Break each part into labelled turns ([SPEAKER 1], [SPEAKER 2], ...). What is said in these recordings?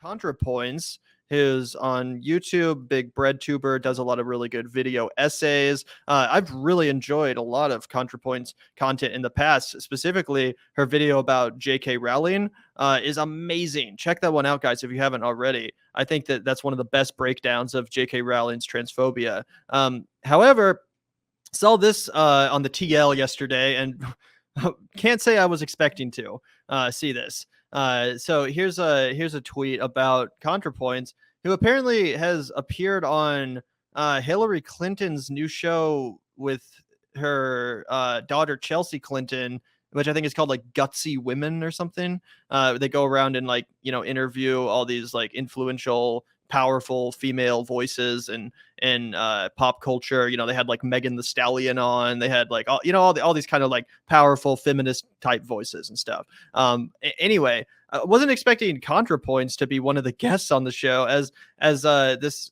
[SPEAKER 1] Contrapoints, who's on YouTube, big bread tuber, does a lot of really good video essays. I've really enjoyed a lot of Contrapoints content in the past. Specifically, her video about J.K. Rowling is amazing. Check that one out, guys, if you haven't already. I think that that's one of the best breakdowns of J.K. Rowling's transphobia. However, saw this on the TL yesterday and can't say I was expecting to see this. So here's a tweet about ContraPoints, who apparently has appeared on Hillary Clinton's new show with her daughter Chelsea Clinton, which I think is called like Gutsy Women or something. They go around and like interview all these like influential, powerful female voices and pop culture. They had like Megan the Stallion on. They had like all these kind of like powerful feminist type voices and stuff. Anyway, I wasn't expecting ContraPoints to be one of the guests on the show, as this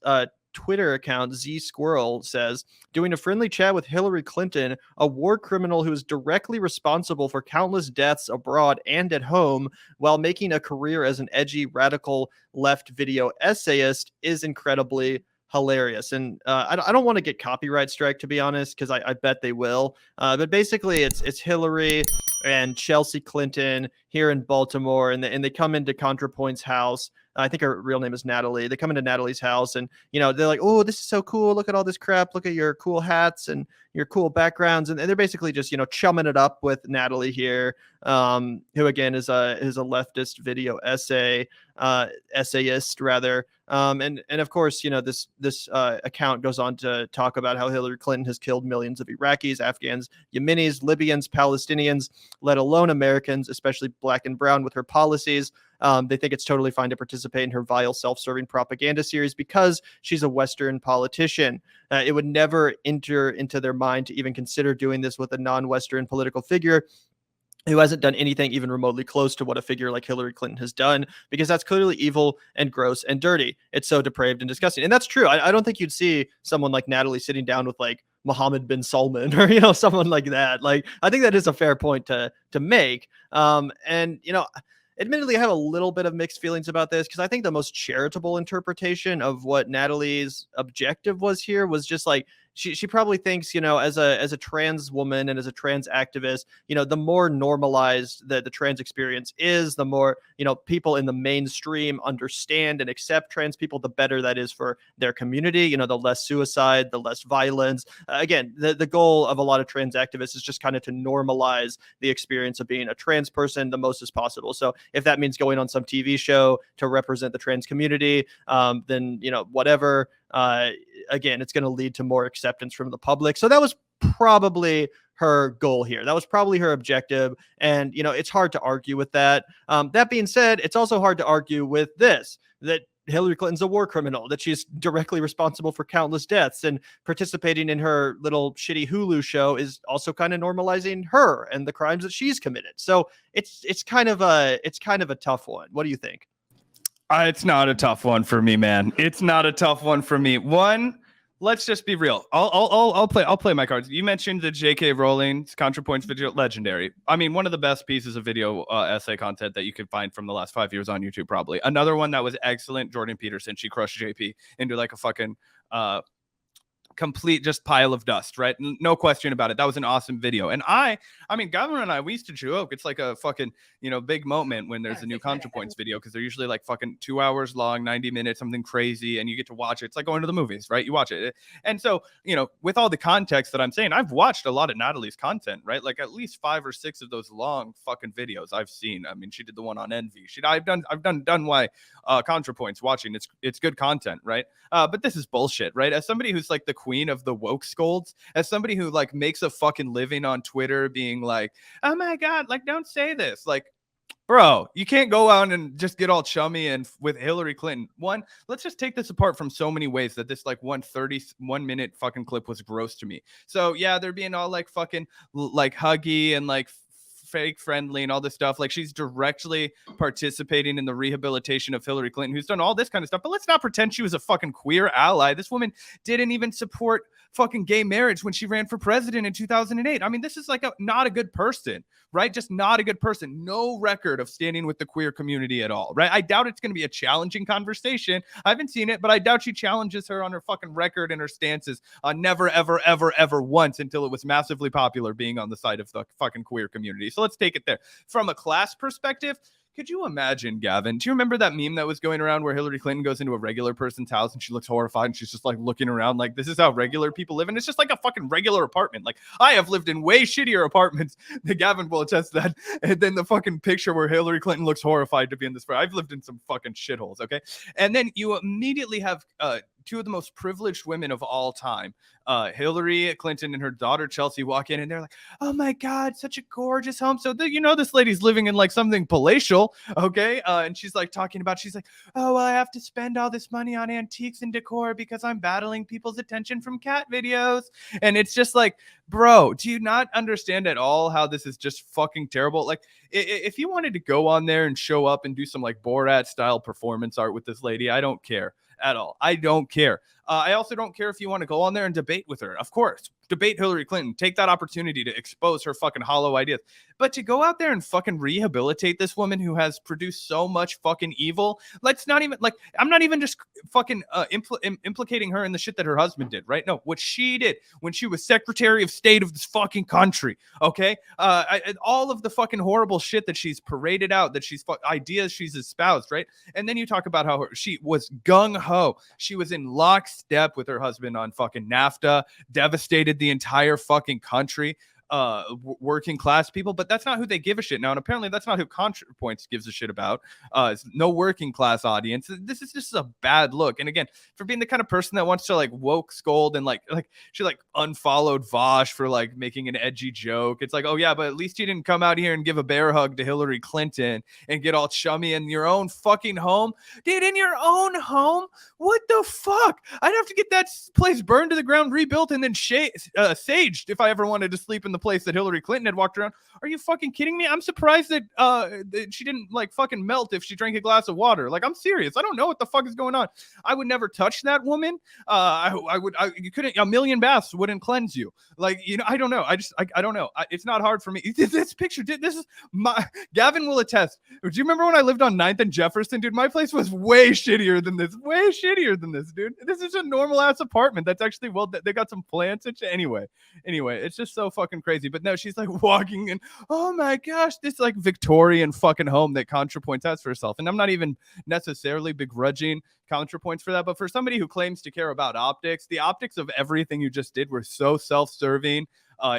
[SPEAKER 1] Twitter account Z Squirrel says, doing a friendly chat with Hillary Clinton, a war criminal who is directly responsible for countless deaths abroad and at home while making a career as an edgy radical left video essayist, is incredibly hilarious. And I don't want to get copyright strike, to be honest, because I bet they will. But basically, it's Hillary and Chelsea Clinton here in Baltimore, and they come into ContraPoint's house. I think her real name is Natalie. They come into Natalie's house and, they're like, oh, this is so cool. Look at all this crap. Look at your cool hats and your cool backgrounds. And they're basically just, chumming it up with Natalie here, who again is a leftist video essayist rather. And of course, this account goes on to talk about how Hillary Clinton has killed millions of Iraqis, Afghans, Yemenis, Libyans, Palestinians, let alone Americans, especially black and brown, with her policies. They think it's totally fine to participate in her vile self-serving propaganda series because she's a Western politician. It would never enter into their mind to even consider doing this with a non-Western political figure who hasn't done anything even remotely close to what a figure like Hillary Clinton has done, because that's clearly evil and gross and dirty. It's so depraved and disgusting. And that's true. I don't think you'd see someone like Natalie sitting down with like Mohammed bin Salman or, someone like that. Like, I think that is a fair point to make. Admittedly, I have a little bit of mixed feelings about this, because I think the most charitable interpretation of what Natalie's objective was here was just like, she probably thinks, as a trans woman and as a trans activist, the more normalized the trans experience is, the more, people in the mainstream understand and accept trans people, the better that is for their community. The less suicide, the less violence. Again, the goal of a lot of trans activists is just kind of to normalize the experience of being a trans person the most as possible. So if that means going on some TV show to represent the trans community, then, whatever. Again, it's going to lead to more acceptance from the public. So that was probably her goal here. That was probably her objective. And, it's hard to argue with that. That being said, it's also hard to argue with this, that Hillary Clinton's a war criminal, that she's directly responsible for countless deaths, and participating in her little shitty Hulu show is also kind of normalizing her and the crimes that she's committed. So it's kind of a tough one. What do you think?
[SPEAKER 2] It's not a tough one for me, man. It's not a tough one for me. One, let's just be real. I'll play my cards. You mentioned the J.K. Rowling's ContraPoints video, legendary. I mean, one of the best pieces of video essay content that you could find from the last 5 years on YouTube, probably. Another one that was excellent, Jordan Peterson. She crushed JP into like a fucking complete just pile of dust, right? No question about it. That was an awesome video. And I mean, Gavin and I, we used to joke. It's like a fucking, big moment when there's a new ContraPoints video, because they're usually like fucking 2 hours long, 90 minutes, something crazy, and you get to watch it. It's like going to the movies, right? You watch it. And so, with all the context that I'm saying, I've watched a lot of Natalie's content, right? Like at least 5 or 6 of those long fucking videos I've seen. I mean, she did the one on envy. I've done why ContraPoints watching. It's good content, right? But this is bullshit, right? As somebody who's like the queen of the woke scolds, as somebody who like makes a fucking living on Twitter being like, oh my God, like don't say this. Like, bro, you can't go out and just get all chummy and with Hillary Clinton. One, let's just take this apart from so many ways that this like 1 minute fucking clip was gross to me. So yeah, they're being all like fucking like huggy and like fake friendly and all this stuff. Like, she's directly participating in the rehabilitation of Hillary Clinton, who's done all this kind of stuff. But let's not pretend she was a fucking queer ally. This woman didn't even support fucking gay marriage when she ran for president in 2008. I mean, this is like not a good person, right? Just not a good person. No record of standing with the queer community at all, right? I doubt it's going to be a challenging conversation. I haven't seen it, but I doubt she challenges her on her fucking record and her stances on never, ever, ever, ever once until it was massively popular being on the side of the fucking queer community. So let's take it there. From a class perspective, could you imagine, Gavin? Do you remember that meme that was going around where Hillary Clinton goes into a regular person's house and she looks horrified and she's just like looking around like, this is how regular people live? And it's just like a fucking regular apartment. Like, I have lived in way shittier apartments that Gavin will attest to that. And then the fucking picture where Hillary Clinton looks horrified to be in this. I've lived in some fucking shitholes, okay? And then you immediately have two of the most privileged women of all time, Hillary Clinton and her daughter Chelsea, walk in and they're like, oh my God, such a gorgeous home. So this lady's living in like something palatial, okay? And she's like talking about, she's like, oh, well, I have to spend all this money on antiques and decor because I'm battling people's attention from cat videos. And it's just like, bro, do you not understand at all how this is just fucking terrible? Like, if you wanted to go on there and show up and do some like Borat style performance art with this lady, I don't care at all. I don't care. I also don't care if you want to go on there and debate with her. Of course, debate Hillary Clinton. Take that opportunity to expose her fucking hollow ideas. But to go out there and fucking rehabilitate this woman who has produced so much fucking evil, let's not even, like, I'm not even just fucking implicating her in the shit that her husband did, right? No, what she did when she was Secretary of State of this fucking country, okay? All of the fucking horrible shit that she's paraded out, that ideas she's espoused, right? And then you talk about how she was gung-ho. She was in lockstep with her husband on fucking NAFTA, devastated the entire fucking country, working class people, but that's not who they give a shit now. And apparently that's not who Contrapoints gives a shit about. It's no working class audience. This is just a bad look. And again, for being the kind of person that wants to like woke scold and like she like unfollowed Vaush for like making an edgy joke. It's like, oh yeah, but at least you didn't come out here and give a bear hug to Hillary Clinton and get all chummy in your own fucking home. Dude, in your own home? What the fuck? I'd have to get that place burned to the ground, rebuilt, and then saged if I ever wanted to sleep in the place that Hillary Clinton had walked around. Are you fucking kidding me? I'm surprised that she didn't like fucking melt if she drank a glass of water. Like, I'm serious. I don't know what the fuck is going on. I would never touch that woman. You couldn't, a million baths wouldn't cleanse you. Like, I don't know. I don't know. It's not hard for me. This picture, this is my, Gavin will attest. Do you remember when I lived on 9th and Jefferson, dude? My place was way shittier than this, dude. This is a normal ass apartment. That's actually, well, they got some plants and shit. Anyway, it's just so fucking crazy. But no, she's like walking in, oh my gosh, this like Victorian fucking home that Contrapoints has for herself. And I'm not even necessarily begrudging Contrapoints for that, but for somebody who claims to care about optics, the optics of everything you just did were so self-serving.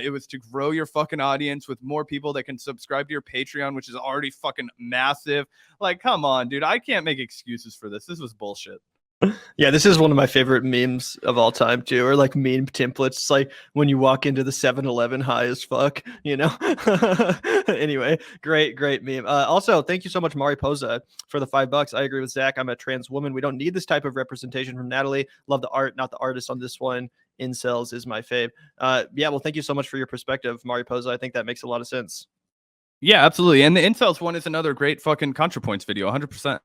[SPEAKER 2] It was to grow your fucking audience with more people that can subscribe to your Patreon, which is already fucking massive. Like, come on, dude. I can't make excuses for this. This was bullshit.
[SPEAKER 1] Yeah, this is one of my favorite memes of all time too, or like meme templates. It's like when you walk into the 7-Eleven high as fuck, Anyway, great meme. Also, thank you so much, Mariposa, for the $5. I agree with Zach. I'm a trans woman. We don't need this type of representation from Natalie. Love the art, not the artist on this one. Incels is my fave. Yeah, well, thank you so much for your perspective, Mariposa. I think that makes a lot of sense.
[SPEAKER 2] Yeah, absolutely. And the incels one is another great fucking Contrapoints video, 100%.